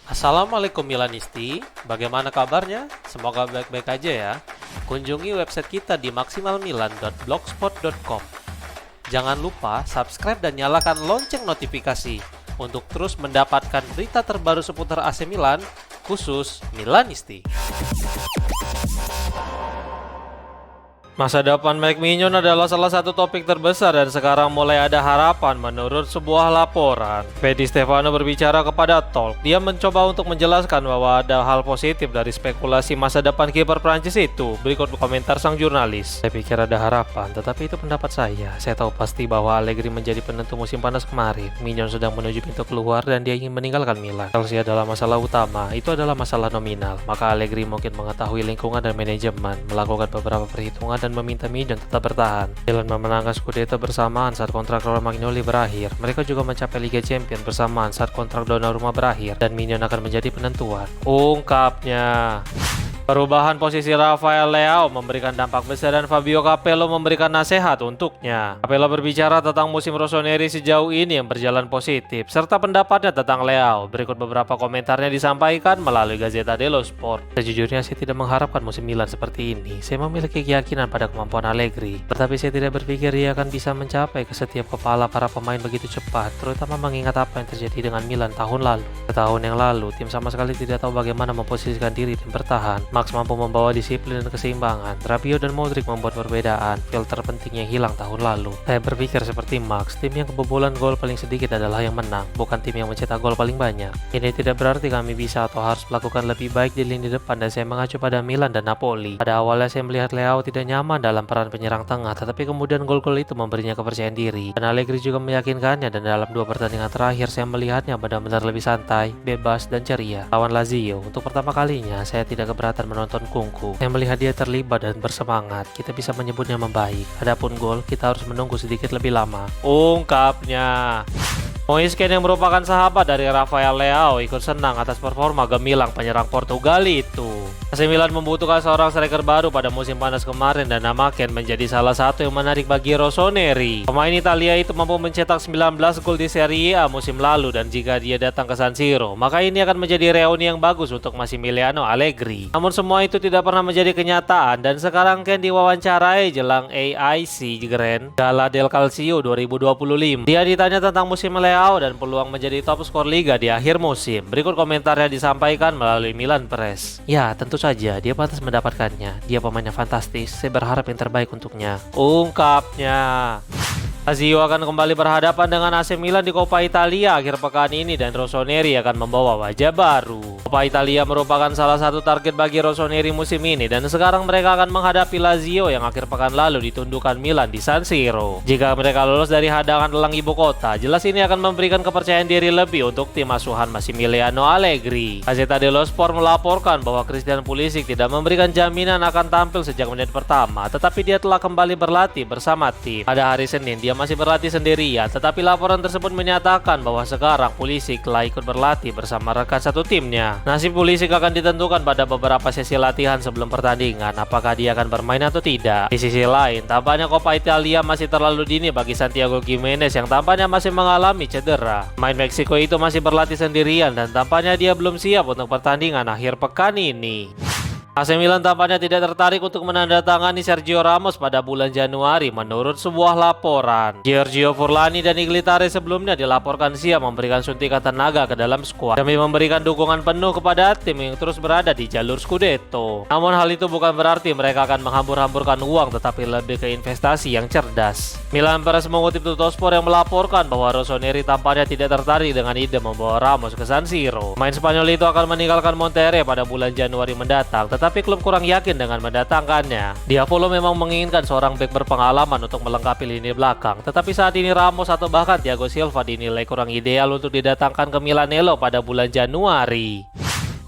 Assalamualaikum Milanisti, bagaimana kabarnya? Semoga baik-baik aja ya. Kunjungi website kita di maksimalmilan.blogspot.com. Jangan lupa subscribe dan nyalakan lonceng notifikasi untuk terus mendapatkan berita terbaru seputar AC Milan, khusus Milanisti. Masa depan Mike Mignon adalah salah satu topik terbesar dan sekarang mulai ada harapan menurut sebuah laporan. Di Stefano berbicara kepada Talk. Dia mencoba untuk menjelaskan bahwa ada hal positif dari spekulasi masa depan kiper Prancis itu. Berikut komentar sang jurnalis. Saya pikir ada harapan, tetapi itu pendapat saya. Saya tahu pasti bahwa Allegri menjadi penentu musim panas kemarin. Mignon sedang menuju pintu keluar dan dia ingin meninggalkan Milan. Chelsea adalah masalah utama, itu adalah masalah nominal. Maka Allegri mungkin mengetahui lingkungan dan manajemen, melakukan beberapa perhitungan dan meminta Mignon tetap bertahan. Milan memenangkan Scudetto bersamaan saat kontrak Romagnoli berakhir. Mereka juga mencapai Liga Champions bersamaan saat kontrak Donnarumma berakhir, dan Mignon akan menjadi penentuan, ungkapnya. Perubahan posisi Rafael Leao memberikan dampak besar dan Fabio Capello memberikan nasihat untuknya. Capello berbicara tentang musim Rossoneri sejauh ini yang berjalan positif, serta pendapatnya tentang Leao. Berikut beberapa komentarnya disampaikan melalui Gazzetta dello Sport. Sejujurnya saya tidak mengharapkan musim Milan seperti ini. Saya memiliki keyakinan pada kemampuan Allegri, tetapi saya tidak berpikir dia akan bisa mencapai ke setiap kepala para pemain begitu cepat, terutama mengingat apa yang terjadi dengan Milan tahun lalu. Setahun yang lalu, tim sama sekali tidak tahu bagaimana memposisikan diri dan bertahan. Max mampu membawa disiplin dan keseimbangan. Rabiot dan Modric membuat perbedaan. Filter penting yang hilang tahun lalu. Saya berpikir seperti Max, tim yang kebobolan gol paling sedikit adalah yang menang, bukan tim yang mencetak gol paling banyak. Ini tidak berarti kami bisa atau harus melakukan lebih baik di lini depan, dan saya mengacu pada Milan dan Napoli. Pada awalnya saya melihat Leao tidak nyaman dalam peran penyerang tengah, tetapi kemudian gol-gol itu memberinya kepercayaan diri. Dan Allegri juga meyakinkannya, dan dalam 2 pertandingan terakhir saya melihatnya benar-benar lebih santai, bebas, dan ceria. Lawan Lazio, untuk pertama kalinya saya tidak keberatan menonton Kunku. Saya melihat dia terlibat dan bersemangat. Kita bisa menyebutnya membaik. Adapun gol, kita harus menunggu sedikit lebih lama, ungkapnya. Moisken yang merupakan sahabat dari Rafael Leao ikut senang atas performa gemilang penyerang Portugal itu. AC Milan membutuhkan seorang striker baru pada musim panas kemarin, dan nama Ken menjadi salah satu yang menarik bagi Rossoneri. Pemain Italia itu mampu mencetak 19 gol di Serie A musim lalu, dan jika dia datang ke San Siro, maka ini akan menjadi reuni yang bagus untuk Massimiliano Allegri. Namun semua itu tidak pernah menjadi kenyataan, dan sekarang Ken diwawancarai jelang AIC Grand Gala del Calcio 2025. Dia ditanya tentang musim Leao dan peluang menjadi top skor Liga di akhir musim. Berikut komentarnya disampaikan melalui Milan Press. Ya, tentu saja dia pantas mendapatkannya. Dia pemain yang fantastis. Saya berharap yang terbaik untuknya, ungkapnya. Lazio akan kembali berhadapan dengan AC Milan di Coppa Italia akhir pekan ini, dan Rossoneri akan membawa wajah baru. Coppa Italia merupakan salah satu target bagi Rossoneri musim ini, dan sekarang mereka akan menghadapi Lazio yang akhir pekan lalu ditundukkan Milan di San Siro. Jika mereka lolos dari hadangan elang ibu kota, jelas ini akan memberikan kepercayaan diri lebih untuk tim asuhan Massimiliano Allegri. Gazzetta dello Sport melaporkan bahwa Christian Pulisic tidak memberikan jaminan akan tampil sejak menit pertama, tetapi dia telah kembali berlatih bersama tim. Pada hari Senin, dia masih berlatih sendirian, tetapi laporan tersebut menyatakan bahwa sekarang Pulisic telah ikut berlatih bersama rekan satu timnya. Nasib Pulisic akan ditentukan pada beberapa sesi latihan sebelum pertandingan, apakah dia akan bermain atau tidak. Di sisi lain, tampaknya Coppa Italia masih terlalu dini bagi Santiago Gimenez yang tampaknya masih mengalami cedera. Pemain Meksiko itu masih berlatih sendirian, dan tampaknya dia belum siap untuk pertandingan akhir pekan ini. AC Milan tampaknya tidak tertarik untuk menandatangani Sergio Ramos pada bulan Januari menurut sebuah laporan. Giorgio Furlani dan Iglitare sebelumnya dilaporkan siap memberikan suntikan tenaga ke dalam skuad demi memberikan dukungan penuh kepada tim yang terus berada di jalur Scudetto. Namun hal itu bukan berarti mereka akan menghambur-hamburkan uang, tetapi lebih ke investasi yang cerdas. Milan Press mengutip Tuttosport yang melaporkan bahwa Rossoneri tampaknya tidak tertarik dengan ide membawa Ramos ke San Siro. Pemain Spanyol itu akan meninggalkan Monterrey pada bulan Januari mendatang, tetapi klub kurang yakin dengan mendatangkannya. Diavolo memang menginginkan seorang bek berpengalaman untuk melengkapi lini belakang, tetapi saat ini Ramos atau bahkan Thiago Silva dinilai kurang ideal untuk didatangkan ke Milanello pada bulan Januari.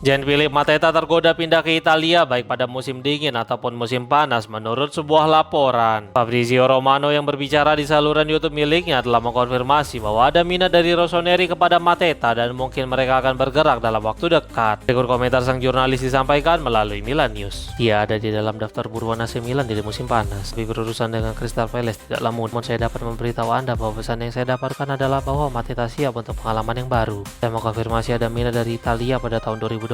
Jean Philippe Mateta tergoda pindah ke Italia baik pada musim dingin ataupun musim panas menurut sebuah laporan. Fabrizio Romano yang berbicara di saluran YouTube miliknya telah mengkonfirmasi bahwa ada minat dari Rossoneri kepada Mateta dan mungkin mereka akan bergerak dalam waktu dekat. Berikut komentar sang jurnalis disampaikan melalui Milan News. Dia ada di dalam daftar buruan AC Milan di musim panas. Tapi berurusan dengan Crystal Palace tidaklah mudah. Saya dapat memberitahu Anda bahwa pesan yang saya dapatkan adalah bahwa Mateta siap untuk pengalaman yang baru. Saya mau konfirmasi ada minat dari Italia pada tahun 2026.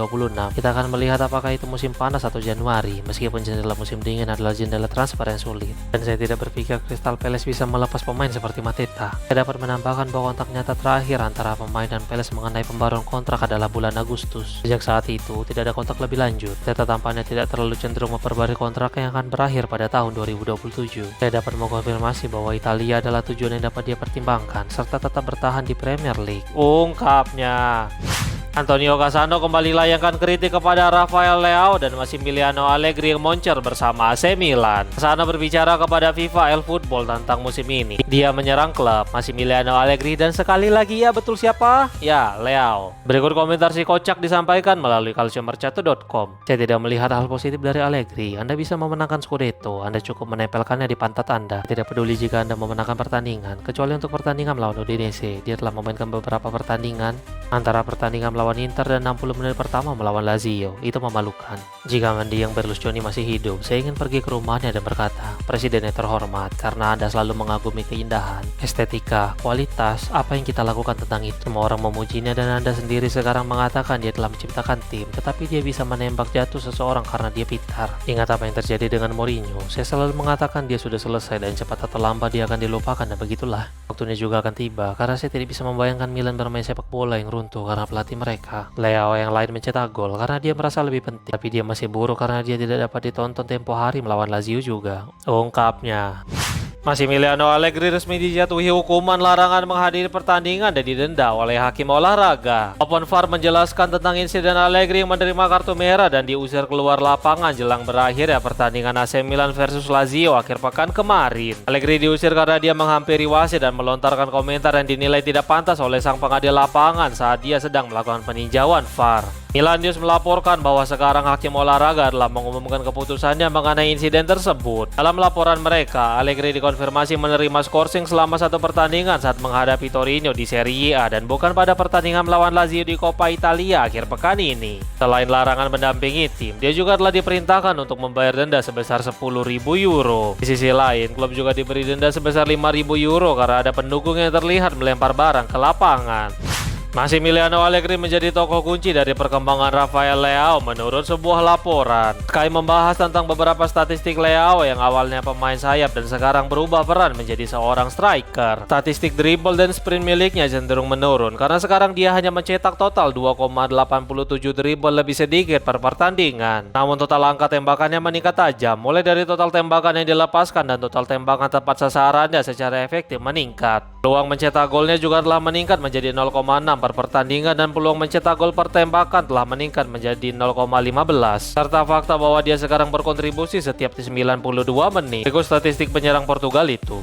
Kita akan melihat apakah itu musim panas atau Januari, meskipun jendela musim dingin adalah jendela transfer yang sulit. Dan saya tidak berpikir Crystal Palace bisa melepas pemain seperti Mateta. Saya dapat menambahkan bahwa kontak nyata terakhir antara pemain dan Palace mengenai pembaruan kontrak adalah bulan Agustus. Sejak saat itu, tidak ada kontak lebih lanjut. Mateta tampaknya tidak terlalu cenderung memperbarui kontrak yang akan berakhir pada tahun 2027. Saya dapat mengkonfirmasi bahwa Italia adalah tujuan yang dapat dia pertimbangkan, serta tetap bertahan di Premier League. Ungkapnya. Antonio Cassano kembali layangkan kritik kepada Rafael Leao dan Massimiliano Allegri yang moncer bersama AC Milan. Cassano berbicara kepada FIFA eFootball tentang musim ini. Dia menyerang klub Massimiliano Allegri dan sekali lagi ya betul siapa? Ya, Leao. Berikut komentar si kocak disampaikan melalui calciomercato.com. Saya tidak melihat hal positif dari Allegri. Anda bisa memenangkan Scudetto, Anda cukup menempelkannya di pantat Anda. Tidak peduli jika Anda memenangkan pertandingan, kecuali untuk pertandingan melawan Udinese. Dia telah memainkan beberapa pertandingan, antara pertandingan melawan Inter dan 60 menit pertama melawan Lazio. Itu memalukan. Jika Mendy yang Berlusconi masih hidup, saya ingin pergi ke rumahnya dan berkata, Presiden yang terhormat, karena Anda selalu mengagumi keindahan, estetika, kualitas, apa yang kita lakukan tentang itu. Semua orang memujinya dan Anda sendiri sekarang mengatakan dia telah menciptakan tim, tetapi dia bisa menembak jatuh seseorang karena dia pintar. Ingat apa yang terjadi dengan Mourinho. Saya selalu mengatakan dia sudah selesai dan cepat atau lambat dia akan dilupakan dan begitulah. Waktunya juga akan tiba, karena saya tidak bisa membayangkan Milan bermain sepak bola yang runtuh karena pelatih mereka. Leao yang lain mencetak gol karena dia merasa lebih penting, tapi dia masih buruk karena dia tidak dapat ditonton tempo hari melawan Lazio juga. Ungkapnya. Massimiliano Allegri resmi dijatuhi hukuman larangan menghadiri pertandingan dan didenda oleh hakim olahraga. Open VAR menjelaskan tentang insiden Allegri yang menerima kartu merah dan diusir keluar lapangan jelang berakhir pertandingan AC Milan versus Lazio akhir pekan kemarin. Allegri diusir karena dia menghampiri wasit dan melontarkan komentar yang dinilai tidak pantas oleh sang pengadil lapangan saat dia sedang melakukan peninjauan VAR. Milan News melaporkan bahwa sekarang hakim olahraga telah mengumumkan keputusannya mengenai insiden tersebut. Dalam laporan mereka, Allegri dikonfirmasi menerima skorsing selama satu pertandingan saat menghadapi Torino di Serie A dan bukan pada pertandingan melawan Lazio di Coppa Italia akhir pekan ini. Selain larangan mendampingi tim, dia juga telah diperintahkan untuk membayar denda sebesar 10.000 euro. Di sisi lain, klub juga diberi denda sebesar 5.000 euro karena ada pendukung yang terlihat melempar barang ke lapangan. Massimiliano Allegri menjadi tokoh kunci dari perkembangan Rafael Leao menurut sebuah laporan. Sky membahas tentang beberapa statistik Leao yang awalnya pemain sayap dan sekarang berubah peran menjadi seorang striker. Statistik dribble dan sprint miliknya cenderung menurun karena sekarang dia hanya mencetak total 2,87 dribble lebih sedikit per pertandingan. Namun total angka tembakannya meningkat tajam, mulai dari total tembakan yang dilepaskan dan total tembakan tepat sasarannya secara efektif meningkat. Peluang mencetak golnya juga telah meningkat menjadi 0,6 per pertandingan dan peluang mencetak gol per tembakan telah meningkat menjadi 0,15 serta fakta bahwa dia sekarang berkontribusi setiap 92 menit. Berikut statistik penyerang Portugal itu.